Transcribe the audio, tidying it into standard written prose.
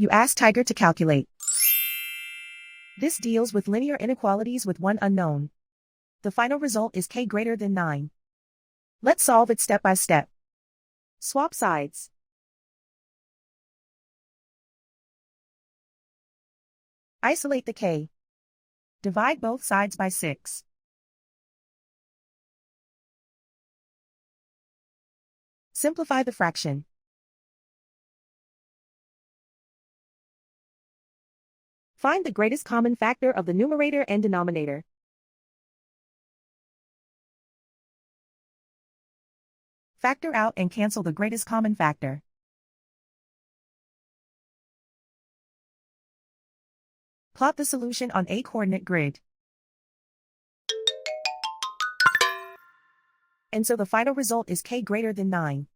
You ask Tiger to calculate. This deals with linear inequalities with one unknown. The final result is k greater than 9. Let's solve it step by step. Swap sides. Isolate the k. Divide both sides by 6. Simplify the fraction. Find the greatest common factor of the numerator and denominator. Factor out and cancel the greatest common factor. Plot the solution on a coordinate grid. And so the final result is k greater than 9.